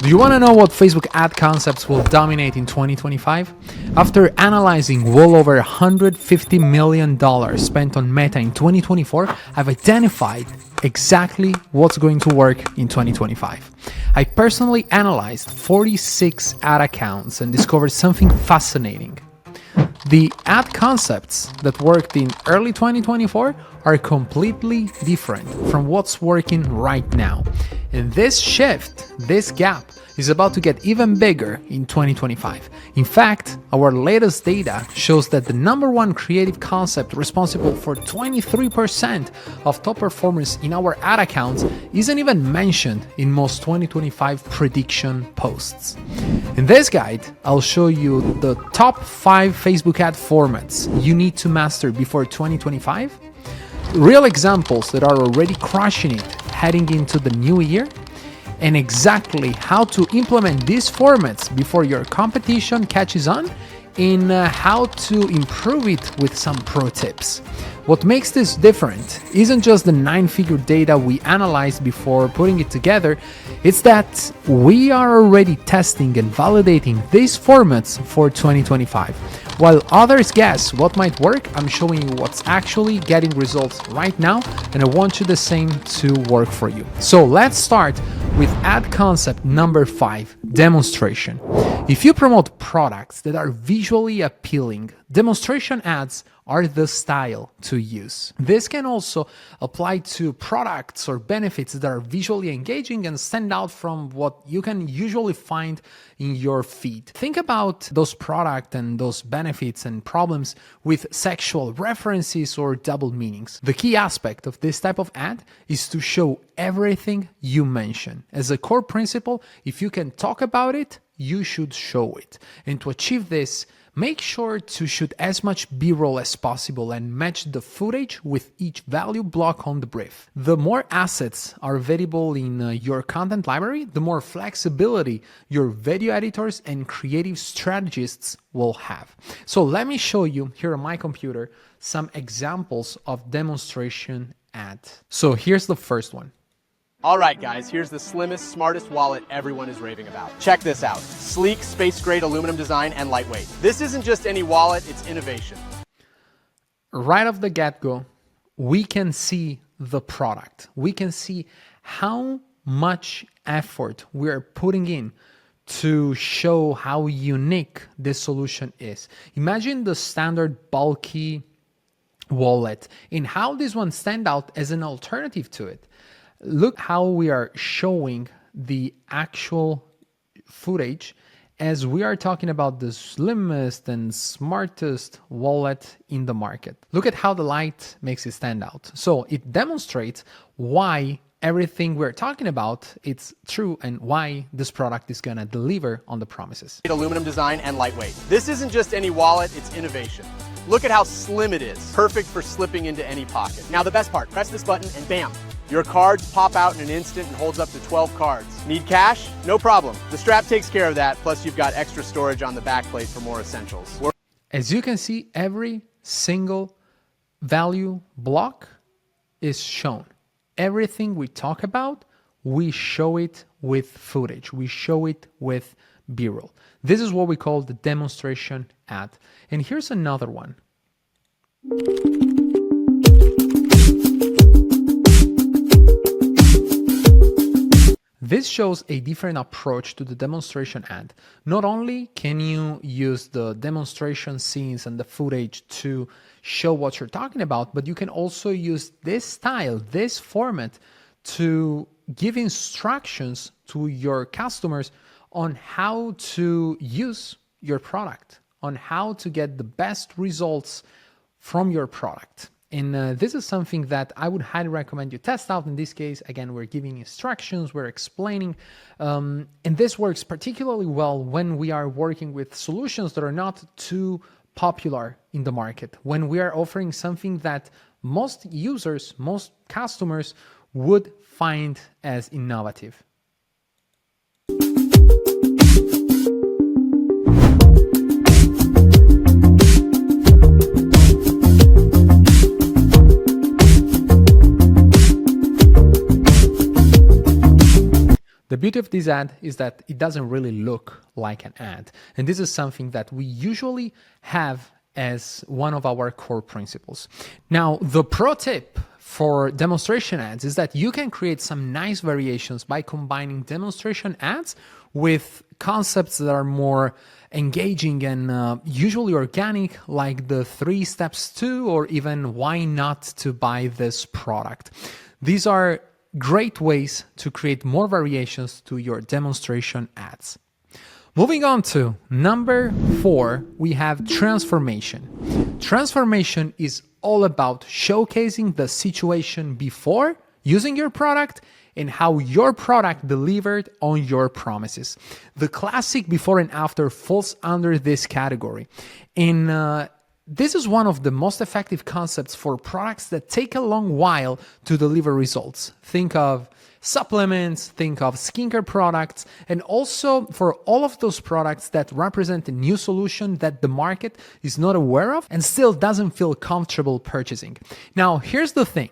Do you want to know what Facebook ad concepts will dominate in 2025? After analyzing well over $150 million spent on Meta in 2024, I've identified exactly what's going to work in 2025. I personally analyzed 46 ad accounts and discovered something fascinating. The ad concepts that worked in early 2024 are completely different from what's working right now. And this shift, this gap, is about to get even bigger in 2025. In fact, our latest data shows that the number one creative concept responsible for 23% of top performance in our ad accounts isn't even mentioned in most 2025 prediction posts. In this guide, I'll show you the top 5 Facebook ad formats you need to master before 2025, real examples that are already crushing it heading into the new year, and exactly how to implement these formats before your competition catches on, and how to improve it with some pro tips. What makes this different isn't just the 9-figure data we analyzed before putting it together, it's that we are already testing and validating these formats for 2025. While others guess what might work, I'm showing you what's actually getting results right now, and I want you the same to work for you. So let's start with ad concept number 5, demonstration. If you promote products that are visually appealing, demonstration ads are the style to use. This can also apply to products or benefits that are visually engaging and stand out from what you can usually find in your feed. Think about those products and those benefits and problems with sexual references or double meanings. The key aspect of this type of ad is to show everything you mention. As a core principle, if you can talk about it, you should show it. And to achieve this, make sure to shoot as much B-roll as possible and match the footage with each value block on the brief. The more assets are available in your content library, the more flexibility your video editors and creative strategists will have. So let me show you here on my computer some examples of demonstration ads. So here's the first one. All right, guys, here's the slimmest, smartest wallet everyone is raving about. Check this out. Sleek, space-grade aluminum design and lightweight. This isn't just any wallet, it's innovation. Right off the get-go, we can see the product. We can see how much effort we're putting in to show how unique this solution is. Imagine the standard bulky wallet and how this one stands out as an alternative to it. Look how we are showing the actual footage as we are talking about the slimmest and smartest wallet in the market. Look at how the light makes it stand out. So it demonstrates why everything we're talking about, it's true, and why this product is gonna deliver on the promises. Aluminum design and lightweight. This isn't just any wallet, it's innovation. Look at how slim it is. Perfect for slipping into any pocket. Now the best part, press this button and bam, your cards pop out in an instant and holds up to 12 cards. Need cash? No problem. The strap takes care of that, plus you've got extra storage on the backplate for more essentials. As you can see, every single value block is shown. Everything we talk about, we show it with footage. We show it with B-roll. This is what we call the demonstration ad. And here's another one. This shows a different approach to the demonstration ad. Not only can you use the demonstration scenes and the footage to show what you're talking about, but you can also use this style, this format, to give instructions to your customers on how to use your product, on how to get the best results from your product. And this is something that I would highly recommend you test out. In this case, again, we're giving instructions, we're explaining, and this works particularly well when we are working with solutions that are not too popular in the market, when we are offering something that most users, most customers would find as innovative. The beauty of this ad is that it doesn't really look like an ad. And this is something that we usually have as one of our core principles. Now, the pro tip for demonstration ads is that you can create some nice variations by combining demonstration ads with concepts that are more engaging and usually organic, like the 3 steps to, or even why not to buy this product. These are great ways to create more variations to your demonstration ads. Moving on to number 4, we have transformation. Transformation is all about showcasing the situation before using your product and how your product delivered on your promises. The classic before and after falls under this category. And this is one of the most effective concepts for products that take a long while to deliver results. Think of supplements, think of skincare products, and also for all of those products that represent a new solution that the market is not aware of and still doesn't feel comfortable purchasing. Now, here's the thing.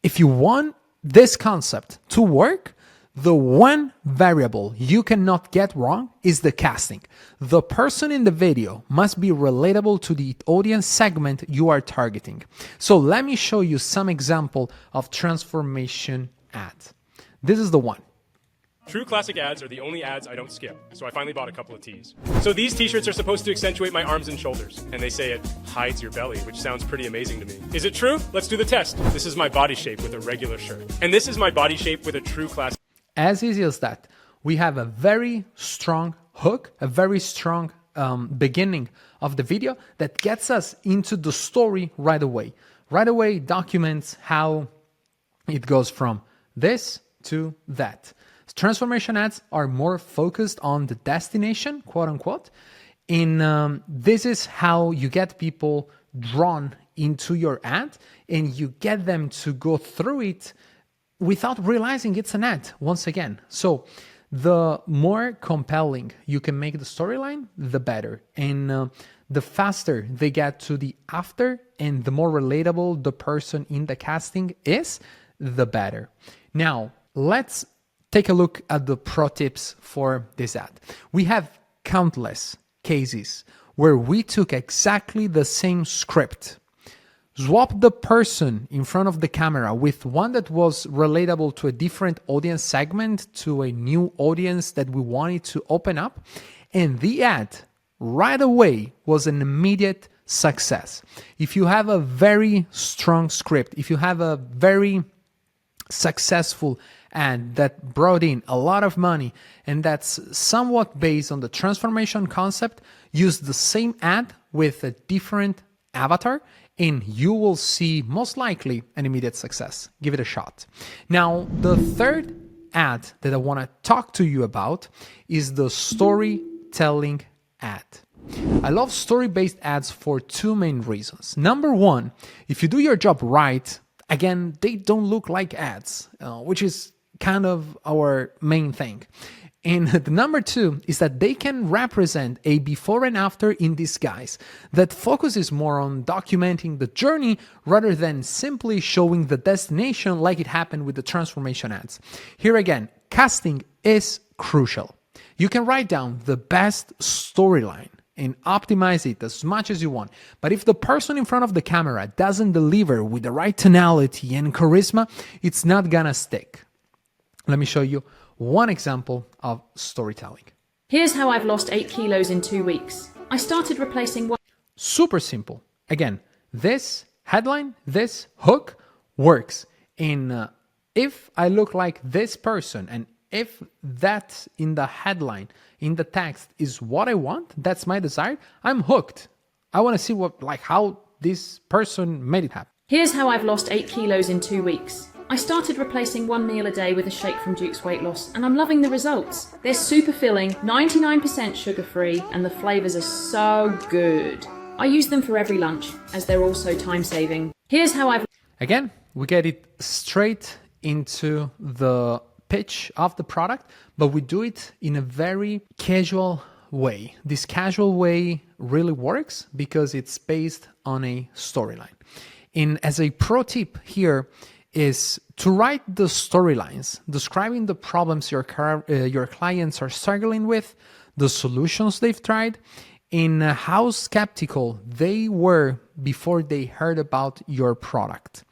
If you want this concept to work, the one variable you cannot get wrong is the casting. The person in the video must be relatable to the audience segment you are targeting. So let me show you some example of transformation ads. This is the one. True classic ads are the only ads I don't skip, so I finally bought a couple of tees. So these t-shirts are supposed to accentuate my arms and shoulders, and they say it hides your belly, which sounds pretty amazing to me. Is it true? Let's do the test. This is my body shape with a regular shirt. And this is my body shape with a true classic. As easy as that. We have a very strong hook, a very strong beginning of the video that gets us into the story right away. Right away documents how it goes from this to that. Transformation ads are more focused on the destination, quote unquote. And this is how you get people drawn into your ad and you get them to go through it without realizing it's an ad once again. So the more compelling you can make the storyline, the better. And the faster they get to the after and the more relatable the person in the casting is, the better. Now, let's take a look at the pro tips for this ad. We have countless cases where we took exactly the same script, swap the person in front of the camera with one that was relatable to a different audience segment, to a new audience that we wanted to open up, and the ad right away was an immediate success. If you have a very strong script, if you have a very successful ad that brought in a lot of money and that's somewhat based on the transformation concept, use the same ad with a different avatar and you will see most likely an immediate success. Give it a shot. Now, the third ad that I want to talk to you about is the storytelling ad. I love story-based ads for 2 main reasons. Number 1, if you do your job right, again, they don't look like ads, which is kind of our main thing. And the number 2 is that they can represent a before and after in disguise that focuses more on documenting the journey rather than simply showing the destination like it happened with the transformation ads. Here again, casting is crucial. You can write down the best storyline and optimize it as much as you want. But if the person in front of the camera doesn't deliver with the right tonality and charisma, it's not gonna stick. Let me show you one example of storytelling. Here's how I've lost 8 kilos in 2 weeks. I started replacing one. Super simple. Again, this headline, this hook works. And if I look like this person and if that in the headline, in the text is what I want, that's my desire, I'm hooked. I want to see how this person made it happen. Here's how I've lost 8 kilos in 2 weeks. I started replacing 1 meal a day with a shake from Duke's Weight Loss, and I'm loving the results. They're super filling, 99% sugar-free, and the flavours are so good. I use them for every lunch, as they're also time-saving. Here's how I've... Again, we get it straight into the pitch of the product, but we do it in a very casual way. This casual way really works because it's based on a storyline. And as a pro tip here, is to write the storylines describing the problems your clients are struggling with, the solutions they've tried, and how skeptical they were before they heard about your product,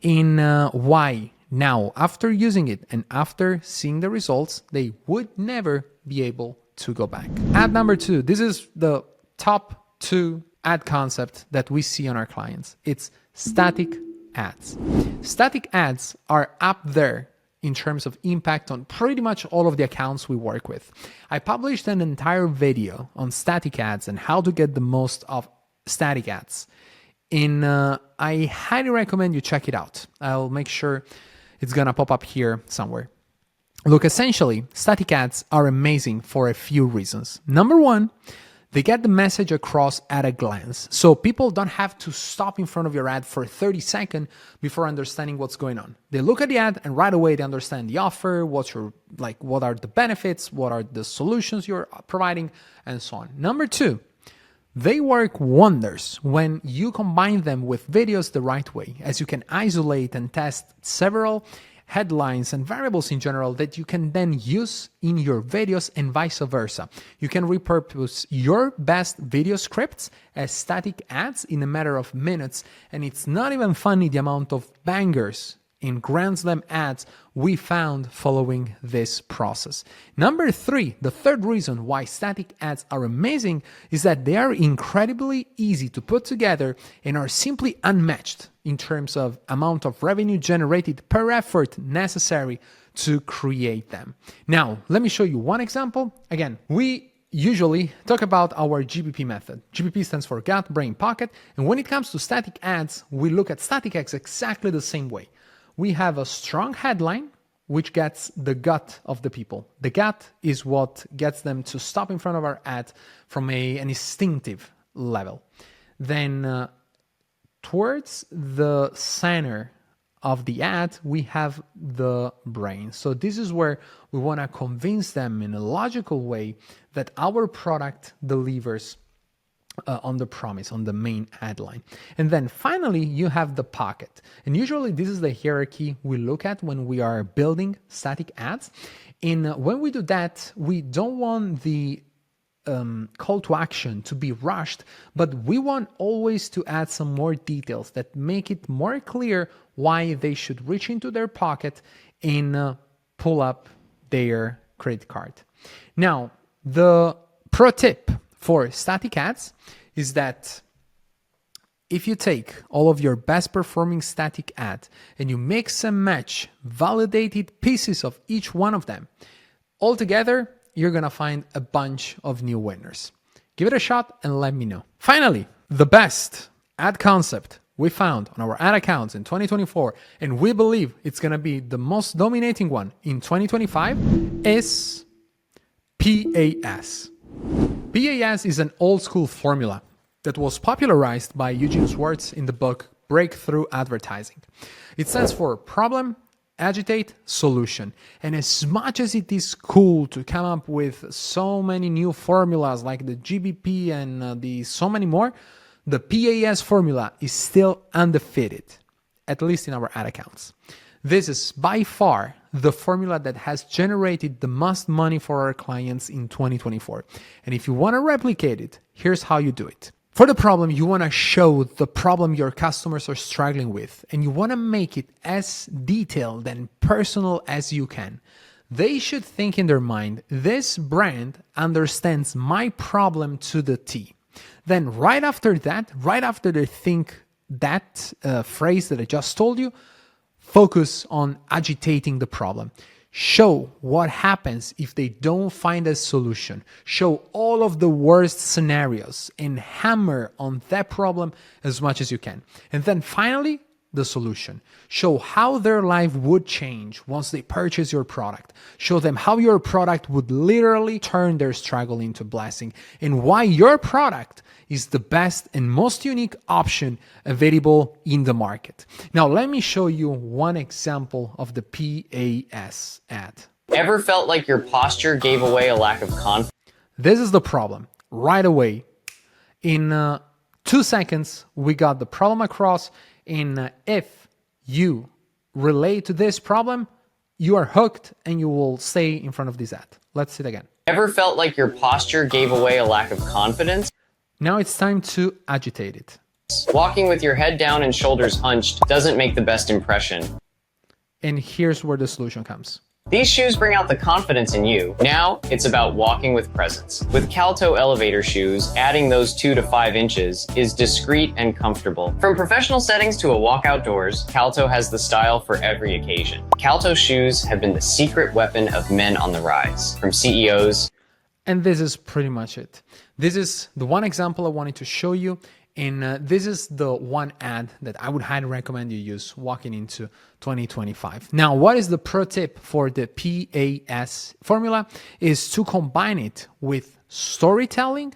in why now, after using it and after seeing the results, they would never be able to go back. Ad number 2. This is the top 2 ad concept that we see on our clients. It's static ads. Static ads are up there in terms of impact on pretty much all of the accounts we work with. I published an entire video on static ads and how to get the most of static ads. I highly recommend you check it out. I'll make sure it's gonna pop up here somewhere. Look, essentially, static ads are amazing for a few reasons. Number 1, they get the message across at a glance. So people don't have to stop in front of your ad for 30 seconds before understanding what's going on. They look at the ad and right away they understand the offer, what are the benefits, what are the solutions you're providing, and so on. Number 2, they work wonders when you combine them with videos the right way, as you can isolate and test several headlines and variables in general that you can then use in your videos and vice versa. You can repurpose your best video scripts as static ads in a matter of minutes, and it's not even funny the amount of bangers in Grand Slam ads we found following this process. Number 3, the third reason why static ads are amazing is that they are incredibly easy to put together and are simply unmatched in terms of amount of revenue generated per effort necessary to create them. Now, let me show you one example. Again, we usually talk about our GBP method. GBP stands for gut, brain, pocket. And when it comes to static ads, we look at static ads exactly the same way. We have a strong headline, which gets the gut of the people. The gut is what gets them to stop in front of our ad from an instinctive level. Then towards the center of the ad, we have the brain. So this is where we want to convince them in a logical way that our product delivers on the promise, on the main ad line. And then finally, you have the pocket. And usually this is the hierarchy we look at when we are building static ads. And when we do that, we don't want the call to action to be rushed, but we want always to add some more details that make it more clear why they should reach into their pocket and pull up their credit card. Now, the pro tip for static ads is that if you take all of your best performing static ad and you mix and match validated pieces of each one of them, altogether, you're gonna find a bunch of new winners. Give it a shot and let me know. Finally, the best ad concept we found on our ad accounts in 2024, and we believe it's gonna be the most dominating one in 2025, is PAS. PAS is an old school formula that was popularized by Eugene Schwartz in the book Breakthrough Advertising. It stands for problem, agitate, solution. And as much as it is cool to come up with so many new formulas like the GBP and so many more, the PAS formula is still undefeated, at least in our ad accounts. This is by far the formula that has generated the most money for our clients in 2024. And if you want to replicate it, here's how you do it. For the problem, you want to show the problem your customers are struggling with, and you want to make it as detailed and personal as you can. They should think in their mind, this brand understands my problem to the T. Then right after that, right after they think that phrase that I just told you, focus on agitating the problem. Show what happens if they don't find a solution. Show all of the worst scenarios and hammer on that problem as much as you can. And then finally, the solution. Show how their life would change once they purchase your product. Show them how your product would literally turn their struggle into a blessing, and why your product is the best and most unique option available in the market. Now, let me show you one example of the PAS ad. Ever felt like your posture gave away a lack of confidence? This is the problem. Right away, in 2 seconds, we got the problem across. And if you relate to this problem, you are hooked and you will stay in front of this ad. Let's see it again. Ever felt like your posture gave away a lack of confidence? Now it's time to agitate it. Walking with your head down and shoulders hunched doesn't make the best impression. And here's where the solution comes. These shoes bring out the confidence in you. Now, it's about walking with presence. With Calto elevator shoes, adding those 2 to 5 inches is discreet and comfortable. From professional settings to a walk outdoors, Calto has the style for every occasion. Calto shoes have been the secret weapon of men on the rise, from CEOs. And this is pretty much it. This is the one example I wanted to show you. And this is the one ad that I would highly recommend you use walking into 2025. Now, what is the pro tip for the PAS formula is to combine it with storytelling,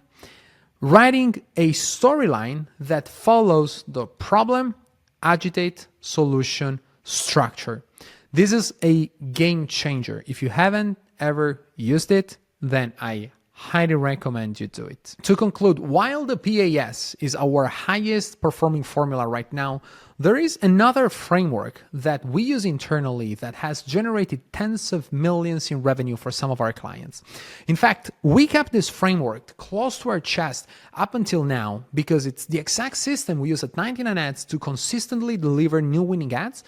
writing a storyline that follows the problem, agitate, solution, structure. This is a game changer. If you haven't ever used it, then I highly recommend you do it. To conclude, while the PAS is our highest performing formula right now, there is another framework that we use internally that has generated tens of millions in revenue for some of our clients. In fact, we kept this framework close to our chest up until now because it's the exact system we use at 99 Ads to consistently deliver new winning ads.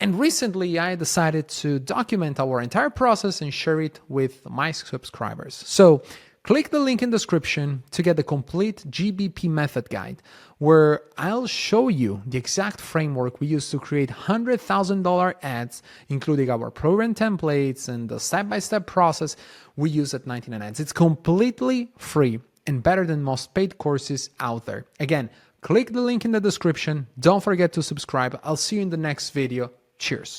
And recently, I decided to document our entire process and share it with my subscribers. So click the link in the description to get the complete GBP Method guide, where I'll show you the exact framework we use to create $100,000 ads, including our program templates and the step-by-step process we use at 99 Ads. It's completely free and better than most paid courses out there. Again, click the link in the description. Don't forget to subscribe. I'll see you in the next video. Cheers.